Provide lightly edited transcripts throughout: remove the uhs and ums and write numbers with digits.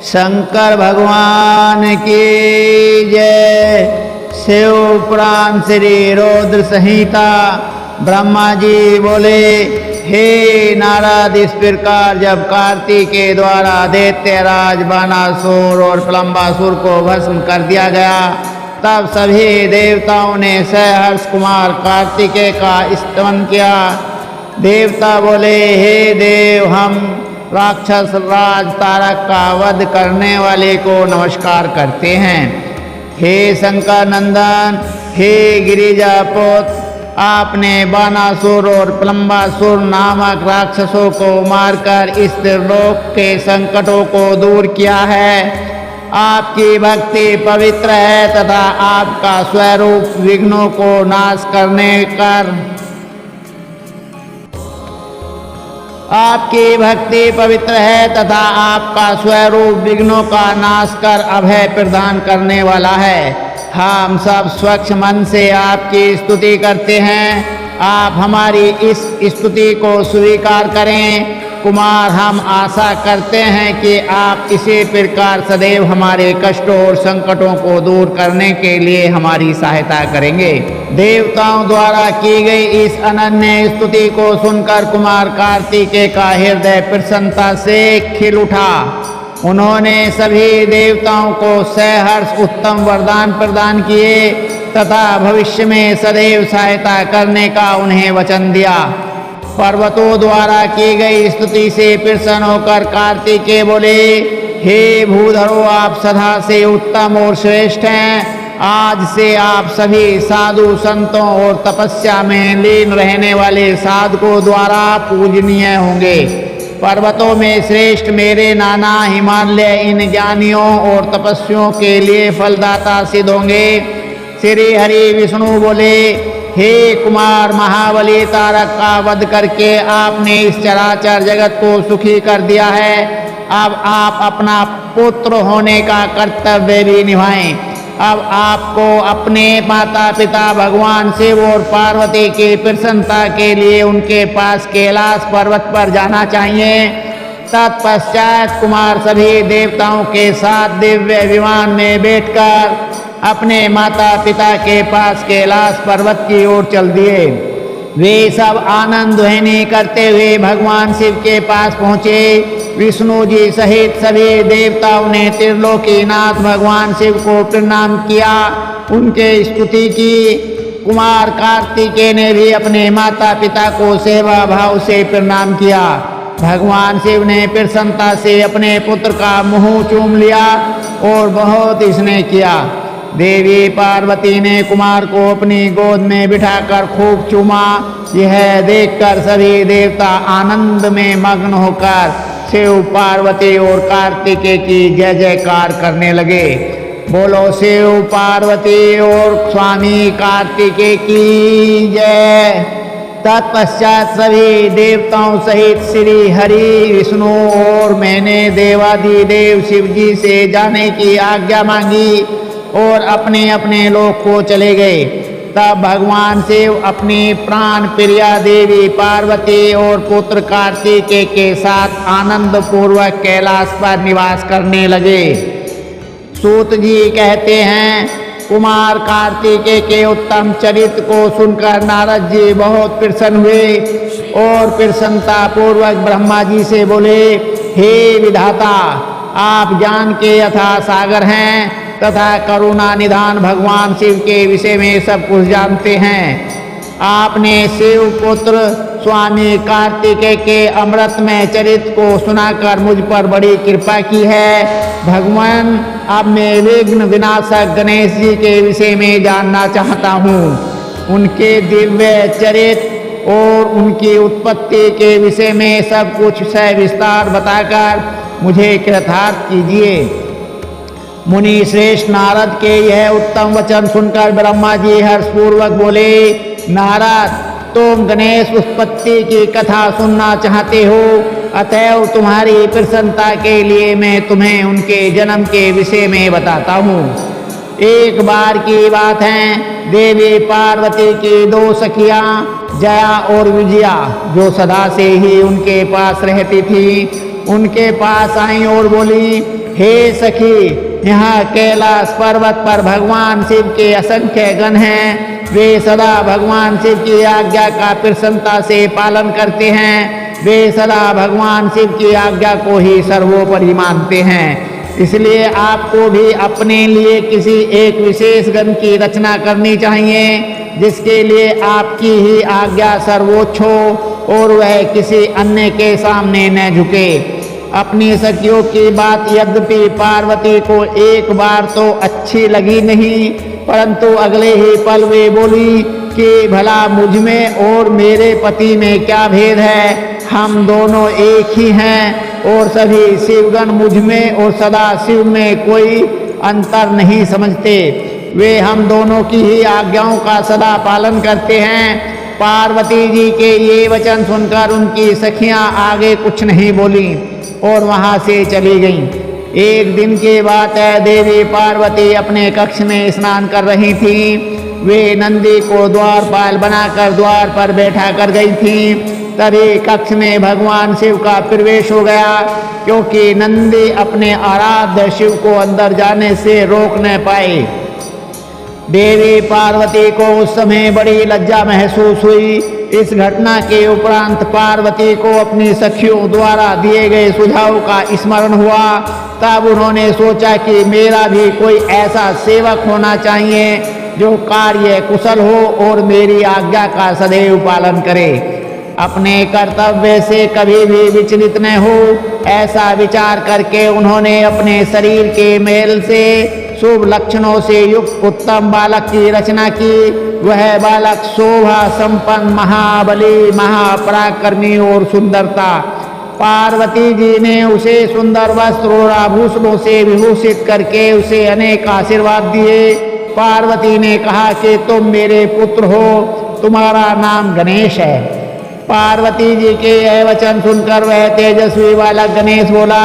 शंकर भगवान की जय। शिव पुराण श्री रुद्र संहिता। ब्रह्मा जी बोले, हे नारद, इस प्रकार जब कार्तिक के द्वारा दैत्यराज बानासुर और प्लम्बासुर को भस्म कर दिया गया, तब सभी देवताओं ने सहर्ष कुमार कार्तिकेय का स्तवन किया। देवता बोले, हे देव, हम राक्षस राज तारक का वध करने वाले को नमस्कार करते हैं। हे शंकर नंदन, हे गिरिजापुत्र, आपने बानासुर और प्लम्बासुर नामक राक्षसों को मारकर इस त्रिलोक के संकटों को दूर किया है। आपकी भक्ति पवित्र है तथा आपका स्वरूप विघ्नों को नाश करने कर आपकी भक्ति पवित्र है तथा आपका स्वरूप विघ्नों का नाश कर अभय प्रदान करने वाला है। हम सब स्वच्छ मन से आपकी स्तुति करते हैं। आप हमारी इस स्तुति को स्वीकार करें। कुमार, हम आशा करते हैं कि आप इसी प्रकार सदैव हमारे कष्टों और संकटों को दूर करने के लिए हमारी सहायता करेंगे। देवताओं द्वारा की गई इस अनन्य स्तुति को सुनकर कुमार कार्तिकेय का हृदय प्रसन्नता से खिल उठा। उन्होंने सभी देवताओं को सहर्ष उत्तम वरदान प्रदान किए तथा भविष्य में सदैव सहायता करने का उन्हें वचन दिया। पर्वतों द्वारा की गई स्तुति से प्रसन्न होकर कार्तिकेय बोले, हे भूधरो, आप सदा से उत्तम और श्रेष्ठ हैं। आज से आप सभी साधु संतों और तपस्या में लीन रहने वाले साधकों द्वारा पूजनीय होंगे। पर्वतों में श्रेष्ठ मेरे नाना हिमालय इन ज्ञानियों और तपस्वियों के लिए फलदाता सिद्ध होंगे। श्री हरि विष्णु बोले, हे कुमार, महाबली तारक का वध करके आपने इस चराचर जगत को सुखी कर दिया है। अब आप अपना पुत्र होने का कर्तव्य भी निभाएं। अब आपको अपने माता पिता भगवान शिव और पार्वती की प्रसन्नता के लिए उनके पास कैलाश पर्वत पर जाना चाहिए। तत्पश्चात कुमार सभी देवताओं के साथ दिव्य विमान में बैठकर अपने माता पिता के पास कैलाश पर्वत की ओर चल दिए। वे सब आनंद ध्वनि करते हुए भगवान शिव के पास पहुँचे। विष्णु जी सहित सभी देवताओं ने त्रिलोकीनाथ भगवान शिव को प्रणाम किया, उनके स्तुति की। कुमार कार्तिकेय ने भी अपने माता पिता को सेवा भाव से प्रणाम किया। भगवान शिव ने प्रसन्नता से अपने पुत्र का मुंह चूम लिया और बहुत स्नेह किया। देवी पार्वती ने कुमार को अपनी गोद में बिठाकर खूब चूमा। यह देखकर सभी देवता आनंद में मग्न होकर शिव, पार्वती और कार्तिकेय की जय जयकार करने लगे। बोलो शिव, पार्वती और स्वामी कार्तिकेय की जय। तत्पश्चात सभी देवताओं सहित श्री हरि विष्णु और मैंने देवाधिदेव शिव जी से जाने की आज्ञा मांगी और अपने अपने लोक को चले गए। तब भगवान शिव अपनी प्राण प्रिया देवी पार्वती और पुत्र कार्तिकेय के साथ आनंद पूर्वक कैलाश पर निवास करने लगे। सूत जी कहते हैं, कुमार कार्तिकेय के उत्तम चरित्र को सुनकर नारद जी बहुत प्रसन्न हुए और प्रसन्नता पूर्वक ब्रह्मा जी से बोले, हे विधाता, आप ज्ञान के अथाह सागर हैं तथा करुणा निधान भगवान शिव के विषय में सब कुछ जानते हैं। आपने शिव पुत्र स्वामी कार्तिकेय के अमृतमय चरित्र को सुनाकर मुझ पर बड़ी कृपा की है। भगवान, अब मैं विघ्न विनाशक गणेश जी के विषय में जानना चाहता हूँ। उनके दिव्य चरित्र और उनकी उत्पत्ति के विषय में सब कुछ सविस्तार बताकर मुझे कृतार्थ कीजिए। मुनि श्रेष्ठ नारद के यह उत्तम वचन सुनकर ब्रह्मा जी हर्षपूर्वक बोले, नारद, तुम गणेश उत्पत्ति की कथा सुनना चाहते हो, अतएव तुम्हारी प्रसन्नता के लिए मैं तुम्हें उनके जन्म के विषय में बताता हूँ। एक बार की बात है, देवी पार्वती की दो सखियाँ जया और विजया, जो सदा से ही उनके पास रहती थी, उनके पास आई और बोली, हे सखी, यहाँ कैलाश पर्वत पर भगवान शिव के असंख्य गण हैं। वे सदा भगवान शिव की आज्ञा का प्रसन्नता से पालन करते हैं। वे सदा भगवान शिव की आज्ञा को ही सर्वोपरि मानते हैं। इसलिए आपको भी अपने लिए किसी एक विशेष गण की रचना करनी चाहिए, जिसके लिए आपकी ही आज्ञा सर्वोच्च हो और वह किसी अन्य के सामने न झुके। अपनी सखियों की बात यद्यपि पार्वती को एक बार तो अच्छी लगी नहीं, परंतु अगले ही पल वे बोली कि भला मुझ में और मेरे पति में क्या भेद है। हम दोनों एक ही हैं और सभी शिवगण मुझ में और सदा शिव में कोई अंतर नहीं समझते। वे हम दोनों की ही आज्ञाओं का सदा पालन करते हैं। पार्वती जी के ये वचन सुनकर उनकी सखियां आगे कुछ नहीं बोली और वहां से चली गईं। एक दिन की बात है, देवी पार्वती अपने कक्ष में स्नान कर रही थी। वे नंदी को द्वारपाल बनाकर द्वार पर बैठा कर गई थी। तभी कक्ष में भगवान शिव का प्रवेश हो गया, क्योंकि नंदी अपने आराध्य शिव को अंदर जाने से रोक न पाए। देवी पार्वती को उस समय बड़ी लज्जा महसूस हुई। इस घटना के उपरांत पार्वती को अपनी सखियों द्वारा दिए गए सुझाव का स्मरण हुआ। तब उन्होंने सोचा कि मेरा भी कोई ऐसा सेवक होना चाहिए जो कार्य कुशल हो और मेरी आज्ञा का सदैव पालन करे, अपने कर्तव्य से कभी भी विचलित न हो। ऐसा विचार करके उन्होंने अपने शरीर के मेल से शुभ लक्षणों से युक्त उत्तम बालक की रचना की। वह बालक शोभा संपन्न, महाबली, महापराक्रमी और सुंदरता। पार्वती जी ने उसे सुंदर वस्त्र और आभूषणों से विभूषित करके उसे अनेक आशीर्वाद दिए। पार्वती ने कहा कि तुम मेरे पुत्र हो, तुम्हारा नाम गणेश है। पार्वती जी के यह वचन सुनकर वह तेजस्वी बालक गणेश बोला,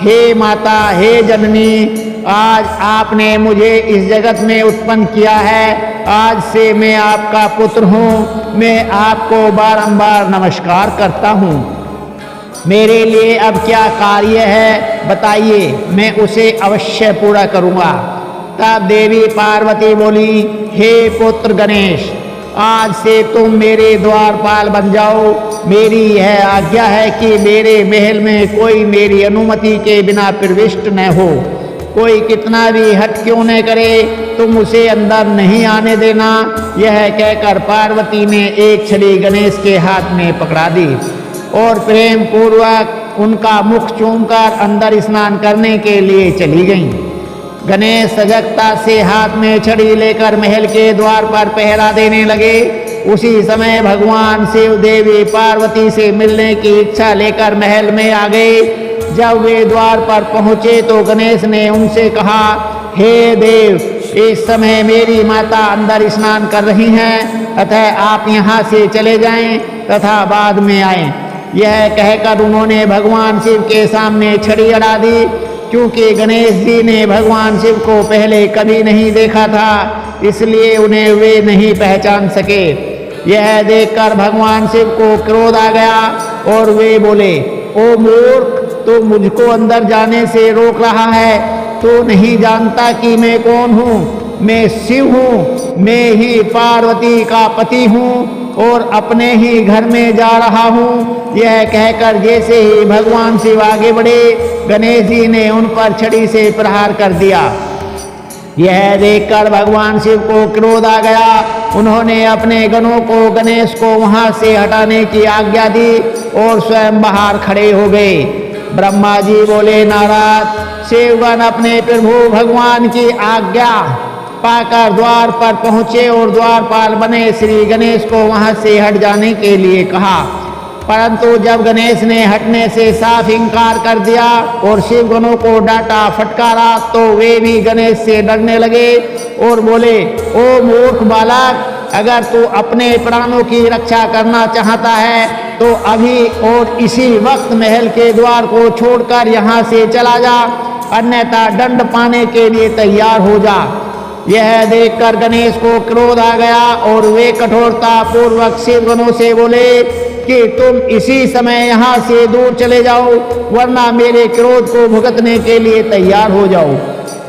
हे माता, हे जननी, आज आपने मुझे इस जगत में उत्पन्न किया है। आज से मैं आपका पुत्र हूँ। मैं आपको बारंबार नमस्कार करता हूँ। मेरे लिए अब क्या कार्य है बताइए, मैं उसे अवश्य पूरा करूँगा। तब देवी पार्वती बोली, हे पुत्र गणेश, आज से तुम मेरे द्वारपाल बन जाओ। मेरी यह आज्ञा है कि मेरे महल में कोई मेरी अनुमति के बिना प्रविष्ट न हो। कोई कितना भी हट क्यों न करे, तुम उसे अंदर नहीं आने देना। यह कहकर पार्वती ने एक छड़ी गणेश के हाथ में पकड़ा दी और प्रेम पूर्वक उनका मुख चूमकर अंदर स्नान करने के लिए चली गईं। गणेश सजगता से हाथ में छड़ी लेकर महल के द्वार पर पहरा देने लगे। उसी समय भगवान शिव देवी पार्वती से मिलने की इच्छा लेकर महल में आ गए। जब वे द्वार पर पहुंचे तो गणेश ने उनसे कहा, हे देव, इस समय मेरी माता अंदर स्नान कर रही हैं, अतः आप यहाँ से चले जाएं तथा बाद में आएं। यह कहकर उन्होंने भगवान शिव के सामने छड़ी अड़ा दी। क्योंकि गणेश जी ने भगवान शिव को पहले कभी नहीं देखा था, इसलिए उन्हें वे नहीं पहचान सके। यह देखकर भगवान शिव को क्रोध आ गया और वे बोले, ओ मूर्ख, तो मुझको अंदर जाने से रोक रहा है। तो नहीं जानता कि मैं कौन हूँ? मैं शिव हूँ। मैं ही पार्वती का पति हूँ और अपने ही घर में जा रहा हूँ। यह कहकर जैसे ही भगवान शिव आगे बढ़े, गणेश जी ने उन पर छड़ी से प्रहार कर दिया। यह देखकर भगवान शिव को क्रोध आ गया। उन्होंने अपने गणों को गणेश को वहां से हटाने की आज्ञा दी और स्वयं बाहर खड़े हो गए। ब्रह्मा जी बोले, नारद, शिवगण अपने प्रभु भगवान की आज्ञा पाकर द्वार पर पहुंचे और द्वारपाल बने श्री गणेश को वहां से हट जाने के लिए कहा। परंतु जब गणेश ने हटने से साफ इंकार कर दिया और शिवगणों को डांटा फटकारा, तो वे भी गणेश से डरने लगे और बोले, ओ मूर्ख बालक, अगर तू अपने प्राणों की रक्षा करना चाहता है तो अभी और इसी वक्त महल के द्वार को छोड़कर यहाँ से चला जा, अन्यथा दंड पाने के लिए तैयार हो जा। यह देखकर गणेश को क्रोध आ गया और वे कठोरता पूर्वक शिवगणों से बोले कि तुम इसी समय यहाँ से दूर चले जाओ, वरना मेरे क्रोध को भुगतने के लिए तैयार हो जाओ।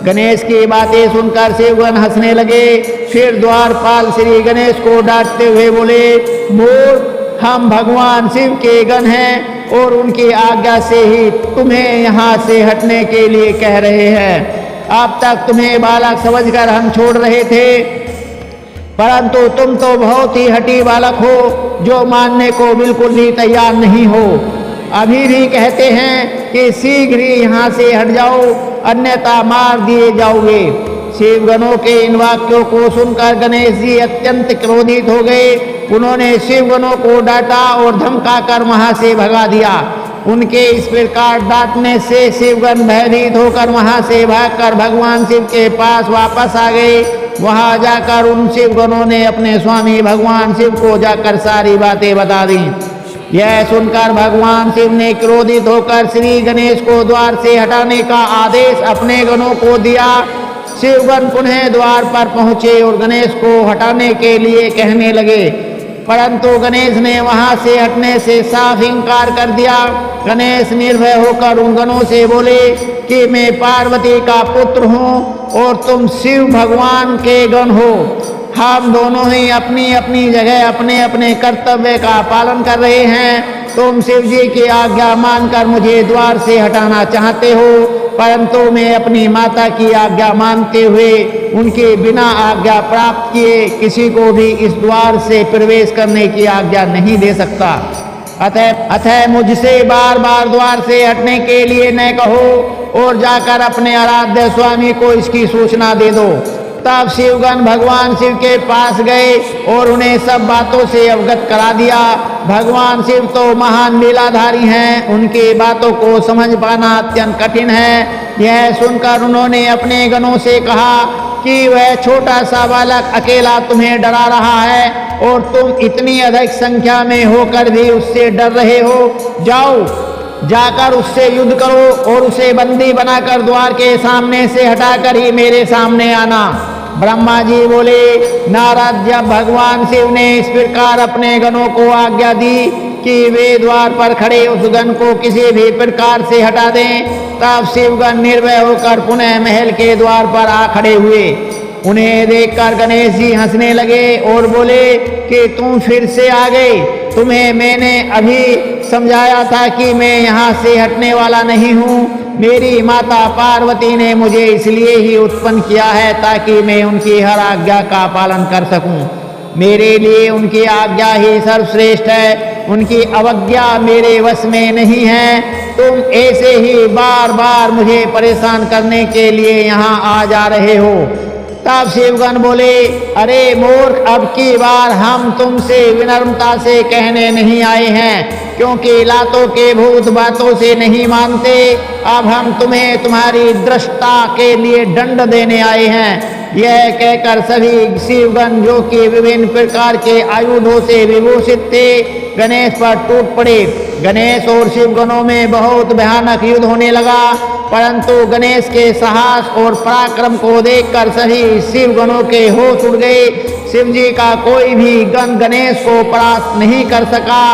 गणेश की बातें सुनकर शिवगण हंसने लगे। फिर द्वारपाल श्री गणेश को डांटते हुए बोले, मूर्ख, हम भगवान शिव के गण हैं और उनकी आज्ञा से ही तुम्हें यहाँ से हटने के लिए कह रहे हैं। अब तक तुम्हें बालक समझकर हम छोड़ रहे थे, परंतु तुम तो बहुत ही हठी बालक हो, जो मानने को बिल्कुल भी तैयार नहीं हो। अभी भी कहते हैं कि शीघ्र ही यहाँ से हट जाओ, अन्यथा मार दिए जाओगे। शिवगणों के इन वाक्यों को सुनकर गणेश जी अत्यंत क्रोधित हो गए। उन्होंने शिवगणों को डांटा और धमकाकर वहां से भगा दिया। उनके इस प्रकार डांटने से शिवगण भयभीत होकर वहां से भागकर भगवान शिव के पास वापस आ गए। वहां जाकर उन शिवगणों ने अपने स्वामी भगवान शिव को जाकर सारी बातें बता दी। यह सुनकर भगवान शिव ने क्रोधित होकर श्री गणेश को द्वार से हटाने का आदेश अपने गणों को दिया। शिवगण पुनः द्वार पर पहुंचे और गणेश को हटाने के लिए कहने लगे, परंतु गणेश ने वहां से हटने से साफ इंकार कर दिया। गणेश निर्भय होकर उन गणों से बोले कि मैं पार्वती का पुत्र हूँ और तुम शिव भगवान के गण हो। हम दोनों ही अपनी अपनी जगह अपने अपने कर्तव्य का पालन कर रहे हैं। तुम शिव जी की आज्ञा मानकर मुझे द्वार से हटाना चाहते हो, परंतु मैं अपनी माता की आज्ञा मानते हुए उनके बिना आज्ञा प्राप्त किए किसी को भी इस द्वार से प्रवेश करने की आज्ञा नहीं दे सकता। अतः मुझसे बार बार द्वार से हटने के लिए न कहो और जाकर अपने आराध्य स्वामी को इसकी सूचना दे दो। तब शिवगण भगवान शिव के पास गए और उन्हें सब बातों से अवगत करा दिया। भगवान शिव तो महान लीलाधारी हैं, उनकी बातों को समझ पाना अत्यंत कठिन है। यह सुनकर उन्होंने अपने गणों से कहा कि वह छोटा सा बालक अकेला तुम्हें डरा रहा है और तुम इतनी अधिक संख्या में होकर भी उससे डर रहे हो। जाओ, जाकर उससे युद्ध करो और उसे बंदी बनाकर द्वार के सामने से हटाकर ही मेरे सामने आना। ब्रह्मा जी बोले, नारद, जब भगवान शिव ने इस प्रकार अपने गणों को आज्ञा दी कि वे द्वार पर खड़े उस गण को किसी भी प्रकार से हटा दें, तब शिवगण निर्भय होकर पुनः महल के द्वार पर आ खड़े हुए। उन्हें देखकर गणेश जी हंसने लगे और बोले कि तुम फिर से आ गए। तुम्हें मैंने अभी समझाया था कि मैं यहाँ से हटने वाला नहीं हूँ। मेरी माता पार्वती ने मुझे इसलिए ही उत्पन्न किया है ताकि मैं उनकी हर आज्ञा का पालन कर सकूं। मेरे लिए उनकी आज्ञा ही सर्वश्रेष्ठ है, उनकी अवज्ञा मेरे वश में नहीं है। तुम ऐसे ही बार बार मुझे परेशान करने के लिए यहाँ आ जा रहे हो। तब शिवगण बोले, अरे मूर्ख, अब की बार हम तुमसे विनम्रता से कहने नहीं आए हैं, क्योंकि लातों के भूत बातों से नहीं मानते। अब हम तुम्हें तुम्हारी दृष्टा के लिए दंड देने आए हैं। यह कहकर सभी शिवगण, जो कि विभिन्न प्रकार के आयुधों से विभूषित थे, गणेश पर टूट पड़े। गणेश और शिवगणों में बहुत भयानक युद्ध होने लगा, परंतु गणेश के साहस और पराक्रम को देखकर सभी शिवगणों के होश उड़ गए। शिव जी का कोई भी गण गणेश को परास्त नहीं कर सका।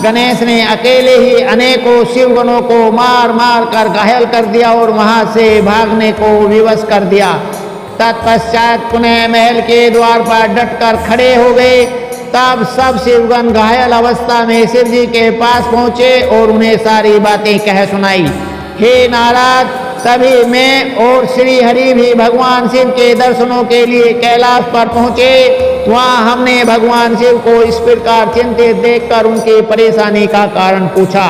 गणेश ने अकेले ही अनेकों शिवगणों को मार मार कर घायल कर दिया और वहां से भागने को विवश कर दिया। तत्पश्चात पुनः महल के द्वार पर डटकर खड़े हो गए। तब सब शिवगण घायल अवस्था में शिव जी के पास पहुंचे और उन्हें सारी बातें कह सुनाई। हे नारद, तभी मैं और श्री हरि भी भगवान शिव के दर्शनों के लिए कैलाश पर पहुंचे। वहां हमने भगवान शिव को इस प्रकार चिंतित देखकर उनकी परेशानी का कारण पूछा।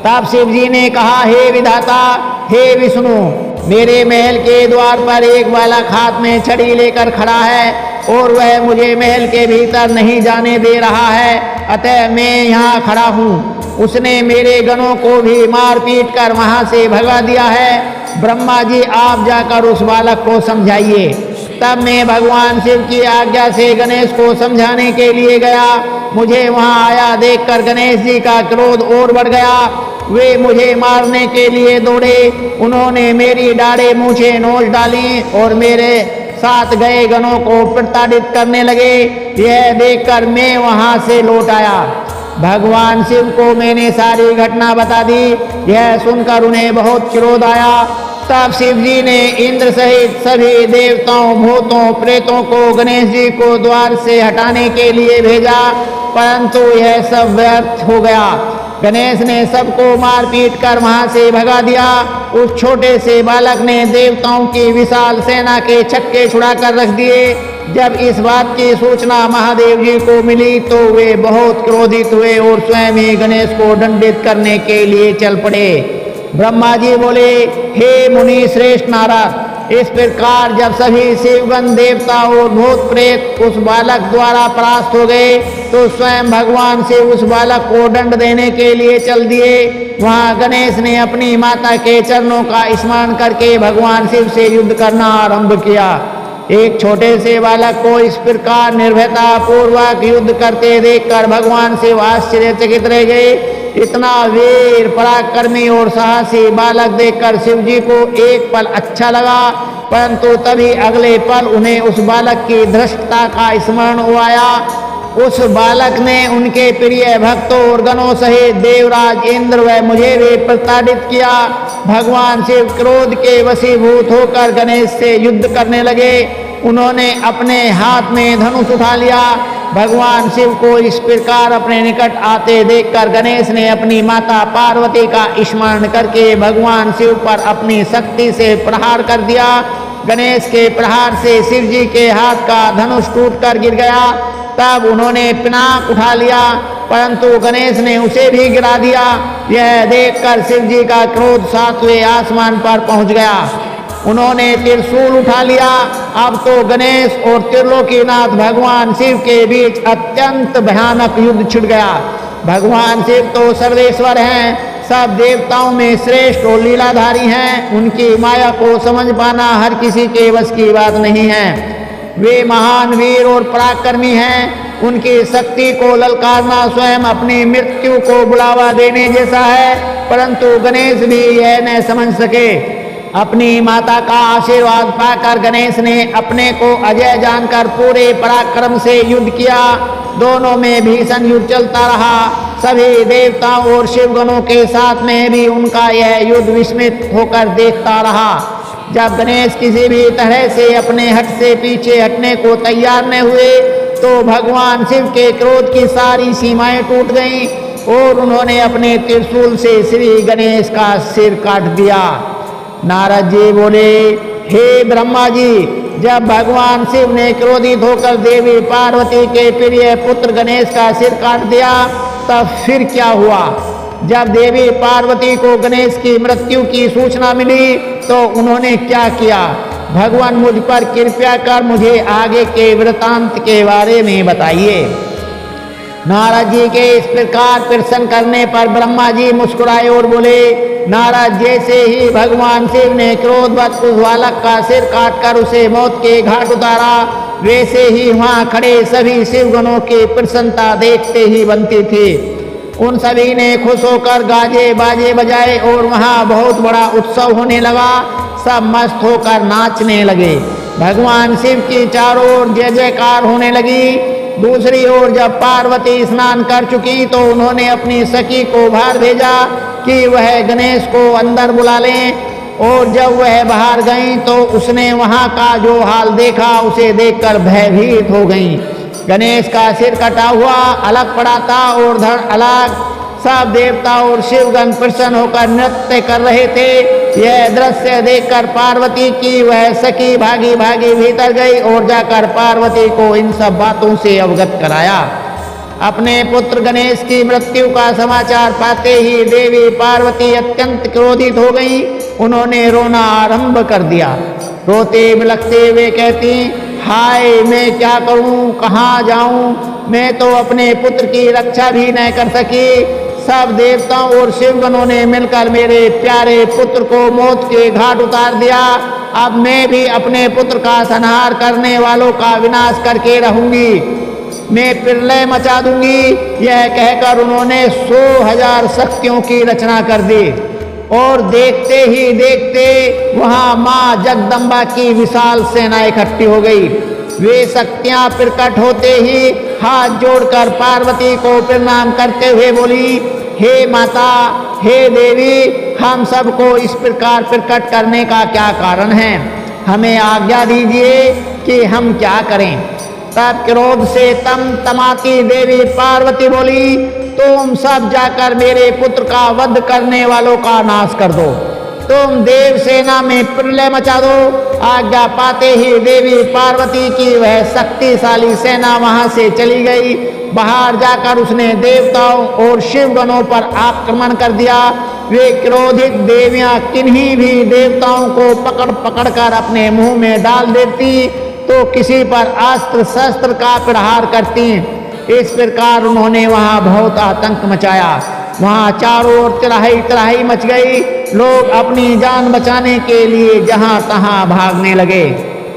तब शिव जी ने कहा, हे विधाता, हे विष्णु, मेरे महल के द्वार पर एक बालक हाथ में छड़ी लेकर खड़ा है और वह मुझे महल के भीतर नहीं जाने दे रहा है, अतः मैं यहाँ खड़ा हूँ। उसने मेरे गणों को भी मार पीट कर वहाँ से भगा दिया है। ब्रह्मा जी, आप जाकर उस बालक को समझाइए। तब मैं भगवान शिव की आज्ञा से गणेश को समझाने के लिए गया। मुझे वहाँ आया देखकर गणेश जी का क्रोध और बढ़ गया। वे मुझे मारने के लिए दौड़े। उन्होंने मेरी दाढ़ें मूंछें नोच डाली और मेरे साथ गए गणों को प्रताड़ित करने लगे। यह देखकर मैं वहां से लौट आया। भगवान शिव को मैंने सारी घटना बता दी। यह सुनकर उन्हें बहुत क्रोध आया। तब शिव जी ने इंद्र सहित सभी देवताओं, भूतों, प्रेतों को गणेश जी को द्वार से हटाने के लिए भेजा, परंतु यह सब व्यर्थ हो गया। गणेश ने सबको मार पीट कर वहां से भगा दिया। उस छोटे से बालक ने देवताओं की विशाल सेना के छक्के छुड़ा कर रख दिए। जब इस बात की सूचना महादेव जी को मिली तो वे बहुत क्रोधित हुए और स्वयं ही गणेश को दंडित करने के लिए चल पड़े। ब्रह्मा जी बोले, हे मुनि श्रेष्ठ नारद, इस प्रकार जब सभी शिवगण, देवता और भूत प्रेत उस बालक द्वारा परास्त हो गए तो स्वयं भगवान से उस बालक को दंड देने के लिए चल दिए। वहां गणेश ने अपनी माता के चरणों का स्मरण करके भगवान शिव से युद्ध करना आरंभ किया। एक छोटे से बालक को इस प्रकार निर्भयता पूर्वक युद्ध करते देखकर भगवान शिव आश्चर्यचकित रह गए। इतना वीर, पराक्रमी और साहसी बालक देखकर शिव जी को एक पल अच्छा लगा, परंतु तभी अगले पल उन्हें उस बालक की धृष्टता का स्मरण हुआ। उस बालक ने उनके प्रिय भक्तों और गणों सहित देवराज इंद्र व मुझे भी प्रताड़ित किया। भगवान शिव क्रोध के वशीभूत होकर गणेश से युद्ध करने लगे। उन्होंने अपने हाथ में धनुष उठा लिया। भगवान शिव को इस प्रकार अपने निकट आते देखकर गणेश ने अपनी माता पार्वती का स्मरण करके भगवान शिव पर अपनी शक्ति से प्रहार कर दिया। गणेश के प्रहार से शिव जी के हाथ का धनुष टूटकर गिर गया। तब उन्होंने पिनाक उठा लिया, परंतु गणेश ने उसे भी गिरा दिया। यह देखकर शिव जी का क्रोध सातवें आसमान पर पहुंच गया। उन्होंने त्रिशूल उठा लिया। अब तो गणेश और त्रिलोकीनाथ भगवान शिव के बीच अत्यंत भयानक युद्ध छिड़ गया। भगवान शिव तो सर्वेश्वर हैं, सब देवताओं में श्रेष्ठ और लीलाधारी हैं। उनकी माया को समझ पाना हर किसी के वश की बात नहीं है। वे महान वीर और पराक्रमी हैं। उनकी शक्ति को ललकारना स्वयं अपनी मृत्यु को बुलावा देने जैसा है, परंतु गणेश भी यह न समझ सके। अपनी माता का आशीर्वाद पाकर गणेश ने अपने को अजय जानकर पूरे पराक्रम से युद्ध किया। दोनों में भीषण युद्ध चलता रहा। सभी देवताओं और शिवगणों के साथ में भी उनका यह युद्ध विस्मित होकर देखता रहा। जब गणेश किसी भी तरह से अपने हट से पीछे हटने को तैयार न हुए तो भगवान शिव के क्रोध की सारी सीमाएं टूट गईं और उन्होंने अपने त्रिशूल से श्री गणेश का सिर काट दिया। नारद जी बोले, हे ब्रह्मा जी, जब भगवान शिव ने क्रोधित होकर देवी पार्वती के प्रिय पुत्र गणेश का सिर काट दिया तब फिर क्या हुआ? जब देवी पार्वती को गणेश की मृत्यु की सूचना मिली तो उन्होंने क्या किया? भगवान मुझ पर कृपया कर मुझे आगे के वृतांत के बारे में बताइए। नारद जी के इस प्रकार प्रश्न करने पर ब्रह्मा जी मुस्कुराए और बोले, नारद, जैसे ही भगवान शिव ने क्रोधवश उस बालक का सिर काटकर उसे मौत के घाट उतारा, वैसे ही वहां खड़े सभी शिवगणों की प्रसन्नता देखते ही बनती थी। उन सभी ने खुश होकर गाजे बाजे बजाए और वहां बहुत बड़ा उत्सव होने लगा। सब मस्त होकर नाचने लगे। भगवान शिव की चारों ओर जय जयकार होने लगी। दूसरी ओर जब पार्वती स्नान कर चुकी तो उन्होंने अपनी सखी को बाहर भेजा कि वह गणेश को अंदर बुला लें, और जब वह बाहर गई तो उसने वहां का जो हाल देखा उसे देखकर भयभीत हो गई। गणेश का सिर कटा हुआ अलग पड़ा था और धड़ अलग। सब देवता और शिवगण प्रसन्न होकर नृत्य कर रहे थे। यह दृश्य देखकर पार्वती की वह सखी भागी भागी भीतर गई और जाकर पार्वती को इन सब बातों से अवगत कराया। अपने पुत्र गणेश की मृत्यु का समाचार पाते ही देवी पार्वती अत्यंत क्रोधित हो गई। उन्होंने रोना आरंभ कर दिया। रोते बिलखते हुए कहती, हाय, मैं क्या करूं, कहाँ जाऊं? मैं तो अपने पुत्र की रक्षा भी न कर सकी। सब देवताओं और शिवगणों ने मिलकर मेरे प्यारे पुत्र को मौत के घाट उतार दिया। अब मैं भी अपने पुत्र का संहार करने वालों का विनाश करके रहूंगी। मैं प्रलय मचा दूंगी। यह कहकर उन्होंने 100,000 शक्तियों की रचना कर दी और देखते ही देखते वहां मां जगदम्बा की विशाल सेना इकट्ठी हो गई। वे शक्तियां प्रकट होते ही हाथ जोड़कर पार्वती को प्रणाम करते हुए बोली, हे माता, हे देवी, हम सबको इस प्रकार प्रकट करने का क्या कारण है? हमें आज्ञा दीजिए कि हम क्या करें। तब क्रोध से तमाती देवी पार्वती बोली, तुम सब जाकर मेरे पुत्र का वध करने वालों का नाश कर दो। तुम देव सेना में प्रलय मचा दो। आज्ञा पाते ही देवी पार्वती की वह शक्तिशाली सेना वहां से चली गई। बाहर जाकर उसने देवताओं और शिवगणों पर आक्रमण कर दिया। वे क्रोधित देवियां किन्हीं भी देवताओं को पकड़ पकड़ कर अपने मुंह में डाल देती तो किसी पर अस्त्र शस्त्र का प्रहार करती। इस प्रकार उन्होंने वहां बहुत आतंक मचाया। वहां चारों ओर तबाही तबाही मच गई। लोग अपनी जान बचाने के लिए जहां तहां भागने लगे।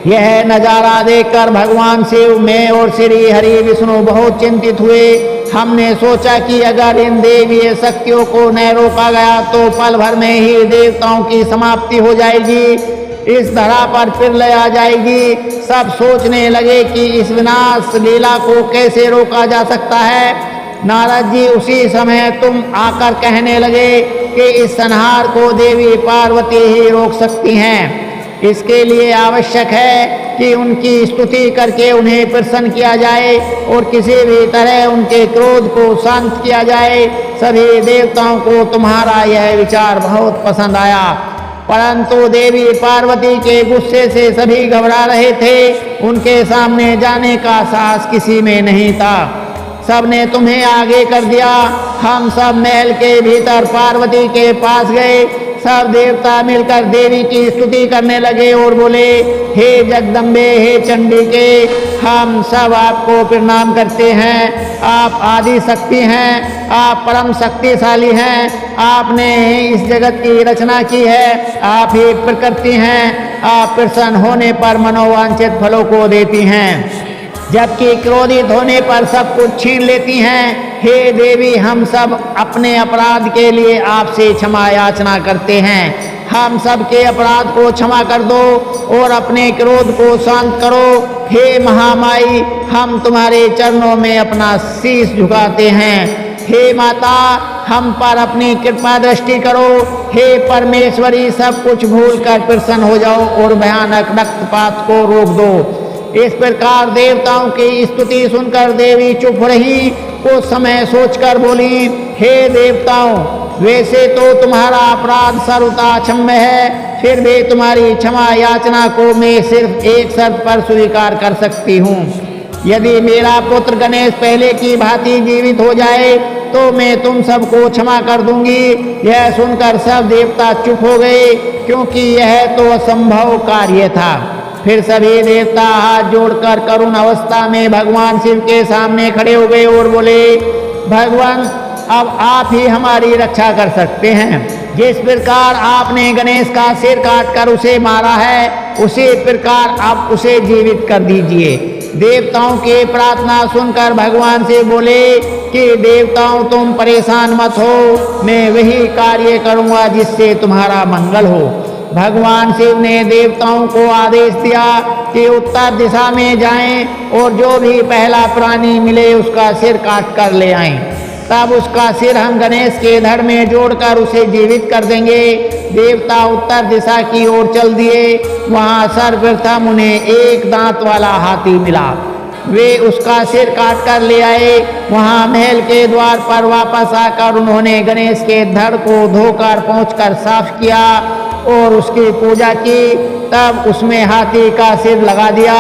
यह नजारा देखकर भगवान शिव, मैं और श्री हरि विष्णु बहुत चिंतित हुए। हमने सोचा कि अगर इन देवीय शक्तियों को न रोका गया तो पल भर में ही देवताओं की समाप्ति हो जाएगी, इस धरा पर प्रलय आ जाएगी। सब सोचने लगे कि इस विनाश लीला को कैसे रोका जा सकता है। नारद जी उसी समय तुम आकर कहने लगे कि इस संहार को देवी पार्वती ही रोक सकती हैं। इसके लिए आवश्यक है कि उनकी स्तुति करके उन्हें प्रसन्न किया जाए और किसी भी तरह उनके क्रोध को शांत किया जाए। सभी देवताओं को तुम्हारा यह विचार बहुत पसंद आया, परंतु देवी पार्वती के गुस्से से सभी घबरा रहे थे। उनके सामने जाने का साहस किसी में नहीं था। सबने तुम्हें आगे कर दिया। हम सब महल के भीतर पार्वती के पास गए। सब देवता मिलकर देवी की स्तुति करने लगे और बोले, हे जगदम्बे, हे चंडिके, हम सब आपको प्रणाम करते हैं। आप आदि शक्ति हैं, आप परम शक्तिशाली हैं। आपने इस जगत की रचना की है, आप ही प्रकृति हैं। आप प्रसन्न होने पर मनोवांछित फलों को देती हैं, जबकि क्रोधित होने पर सब कुछ छीन लेती हैं। हे देवी, हम सब अपने अपराध के लिए आपसे क्षमा याचना करते हैं। हम सब के अपराध को क्षमा कर दो और अपने क्रोध को शांत करो। हे महामाई, हम तुम्हारे चरणों में अपना शीश झुकाते हैं। हे माता, हम पर अपनी कृपा दृष्टि करो। हे परमेश्वरी, सब कुछ भूलकर प्रसन्न हो जाओ और भयानक रक्तपात को रोक दो। इस प्रकार देवताओं की स्तुति सुनकर देवी चुप रही। कुछ समय सोचकर बोली, हे देवताओं, वैसे तो तुम्हारा अपराध सर्वथा क्षम्य है, फिर भी तुम्हारी क्षमा याचना को मैं सिर्फ एक शर्त पर स्वीकार कर सकती हूँ। यदि मेरा पुत्र गणेश पहले की भांति जीवित हो जाए तो मैं तुम सबको क्षमा कर दूंगी। यह सुनकर सब देवता चुप हो गए, क्योंकि यह तो असंभव कार्य था। फिर सभी देवता हाथ जोड़कर करुण अवस्था में भगवान शिव के सामने खड़े हो गए और बोले, भगवान, अब आप ही हमारी रक्षा कर सकते हैं। जिस प्रकार आपने गणेश का सिर काटकर उसे मारा है, उसी प्रकार आप उसे जीवित कर दीजिए। देवताओं की प्रार्थना सुनकर भगवान शिव बोले कि देवताओं, तुम परेशान मत हो, मैं वही कार्य करूँगा जिससे तुम्हारा मंगल हो। भगवान शिव ने देवताओं को आदेश दिया कि उत्तर दिशा में जाएं और जो भी पहला प्राणी मिले उसका सिर काट कर ले आएं। तब उसका सिर हम गणेश के धड़ में जोड़कर उसे जीवित कर देंगे। देवता उत्तर दिशा की ओर चल दिए। वहां सर्वप्रथम उन्हें एक दांत वाला हाथी मिला। वे उसका सिर काट कर ले आए। वहां महल के द्वार पर वापस आकर उन्होंने गणेश के धड़ को धोकर पोंछकर साफ किया और उसकी पूजा की। तब उसमें हाथी का सिर लगा दिया।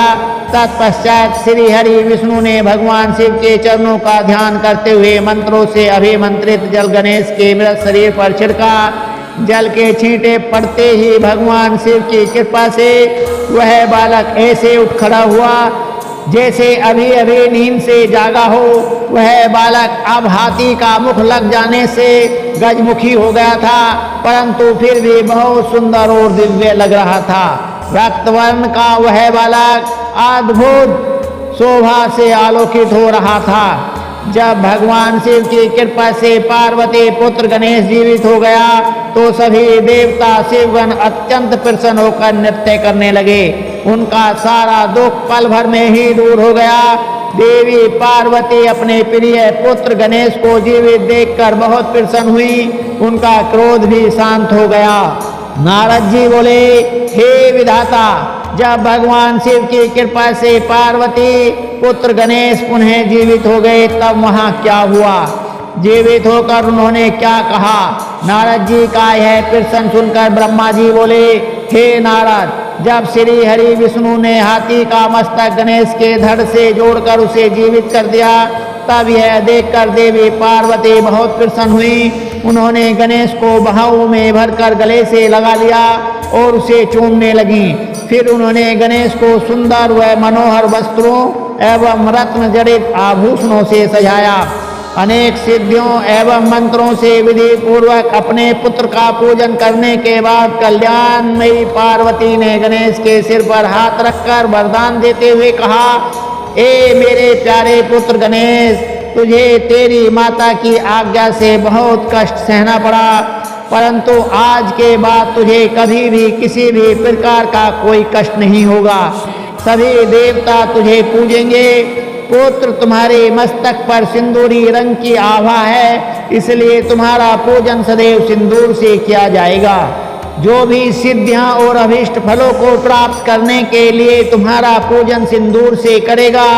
तत्पश्चात श्री हरि विष्णु ने भगवान शिव के चरणों का ध्यान करते हुए मंत्रों से अभिमंत्रित जल गणेश के मृत शरीर पर छिड़का। जल के छींटे पड़ते ही भगवान शिव की कृपा से वह बालक ऐसे उठ खड़ा हुआ जैसे अभी अभी नींद से जागा हो। वह बालक अब हाथी का मुख लग जाने से गजमुखी हो गया था, परंतु फिर भी बहुत सुंदर और दिव्य लग रहा था। रक्तवर्ण का वह बालक अद्भुत शोभा से आलोकित हो रहा था। जब भगवान शिव की कृपा से पार्वती पुत्र गणेश जीवित हो गया तो सभी देवता शिवगण अत्यंत प्रसन्न होकर नृत्य करने लगे। उनका सारा दुख पल भर में ही दूर हो गया। देवी पार्वती अपने प्रिय पुत्र गणेश को जीवित देखकर बहुत प्रसन्न हुई, उनका क्रोध भी शांत हो गया। नारद जी बोले, हे विधाता, जब भगवान शिव की कृपा से पार्वती पुत्र गणेश पुनः जीवित हो गए तब वहां क्या हुआ? जीवित होकर उन्होंने क्या कहा? नारद जी का यह प्रश्न सुनकर ब्रह्मा जी बोले, हे नारद, जब श्री हरि विष्णु ने हाथी का मस्तक गणेश के धड़ से जोड़कर उसे जीवित कर दिया, तब यह देखकर देवी पार्वती बहुत प्रसन्न हुई। उन्होंने गणेश को बाहों में भरकर गले से लगा लिया और उसे चूमने लगी। फिर उन्होंने गणेश को सुंदर व मनोहर वस्त्रों एवं रत्न जड़ित आभूषणों से सजाया। अनेक सिद्धियों एवं मंत्रों से विधि पूर्वक अपने पुत्र का पूजन करने के बाद कल्याणमयी पार्वती ने गणेश के सिर पर हाथ रखकर वरदान देते हुए कहा, ए मेरे प्यारे पुत्र गणेश, तुझे तेरी माता की आज्ञा से बहुत कष्ट सहना पड़ा, परंतु आज के बाद तुझे कभी भी किसी भी प्रकार का कोई कष्ट नहीं होगा। सभी देवता तुझे पूजेंगे। पुत्र, तुम्हारे मस्तक पर सिंदूरी रंग की आभा है, इसलिए तुम्हारा पूजन सदैव सिंदूर से किया जाएगा। जो भी सिद्धियां और अभीष्ट फलों को प्राप्त करने के लिए तुम्हारा पूजन सिंदूर से करेगा,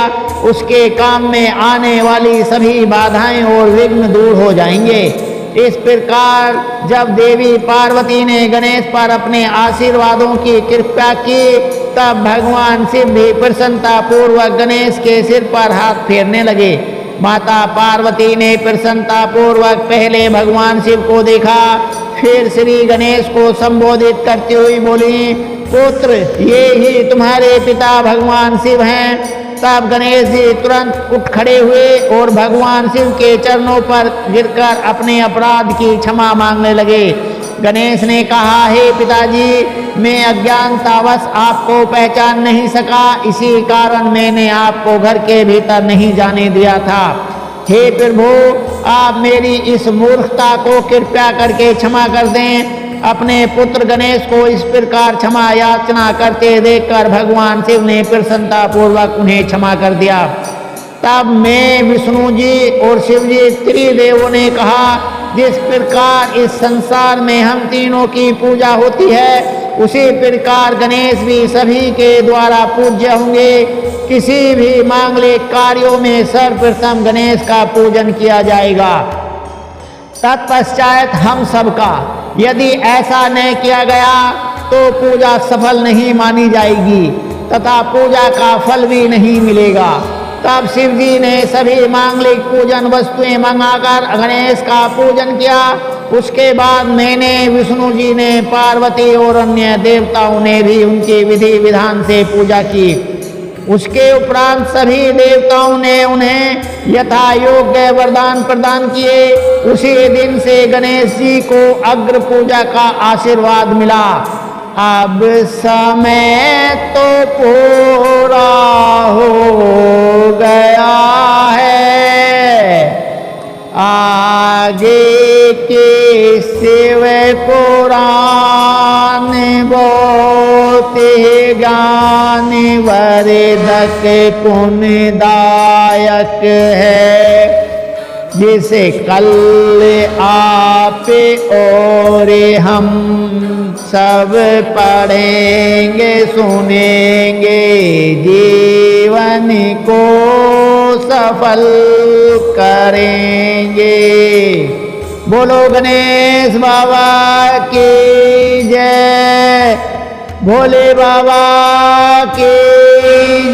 उसके काम में आने वाली सभी बाधाएं और विघ्न दूर हो जाएंगे। इस प्रकार जब देवी पार्वती ने गणेश पर अपने आशीर्वादों की कृपा की, तब भगवान शिव भी प्रसन्नता पूर्वक गणेश के सिर पर हाथ फेरने लगे। माता पार्वती ने प्रसन्नता पूर्वक पहले भगवान शिव को देखा, फिर श्री गणेश को संबोधित करती हुई बोली, पुत्र, ये ही तुम्हारे पिता भगवान शिव हैं। तब गणेश जी तुरंत उठ खड़े हुए और भगवान शिव के चरणों पर गिरकर अपने अपराध की क्षमा मांगने लगे। गणेश ने कहा, हे पिताजी, मैं अज्ञानतावश आपको पहचान नहीं सका, इसी कारण मैंने आपको घर के भीतर नहीं जाने दिया था। हे प्रभु, आप मेरी इस मूर्खता को कृपया करके क्षमा कर दें। अपने पुत्र गणेश को इस प्रकार क्षमा याचना करते देखकर भगवान शिव ने प्रसन्नता पूर्वक उन्हें क्षमा कर दिया। तब मैं, विष्णु जी और शिव जी त्रिदेवों ने कहा, जिस प्रकार इस संसार में हम तीनों की पूजा होती है, उसी प्रकार गणेश भी सभी के द्वारा पूज्य होंगे। किसी भी मांगलिक कार्यों में सर्वप्रथम गणेश का पूजन किया जाएगा, तत्पश्चात हम सबका। यदि ऐसा नहीं किया गया तो पूजा सफल नहीं मानी जाएगी तथा पूजा का फल भी नहीं मिलेगा। तब शिव जी ने सभी मांगलिक पूजन वस्तुएं मंगाकर गणेश का पूजन किया। उसके बाद मैंने, विष्णु जी ने, पार्वती और अन्य देवताओं ने भी उनके विधि विधान से पूजा की। उसके उपरांत सभी देवताओं ने उन्हें यथा योग्य वरदान प्रदान किए। उसी दिन से गणेश जी को अग्र पूजा का आशीर्वाद मिला। अब समय तो पूरा हो गया है, आगे के शिव पुराण बहुत ज्ञान वर्धक पुण्यदायक है, जिसे कल आप और हम सब पढ़ेंगे सुनेंगे, जीवन को सफल करेंगे। बोलो गणेश बाबा की जय, भोले बाबा की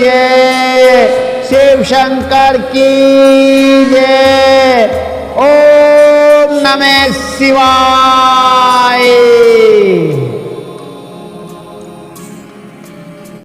जय, शिव शंकर की जय। ओम नमः शिवाय।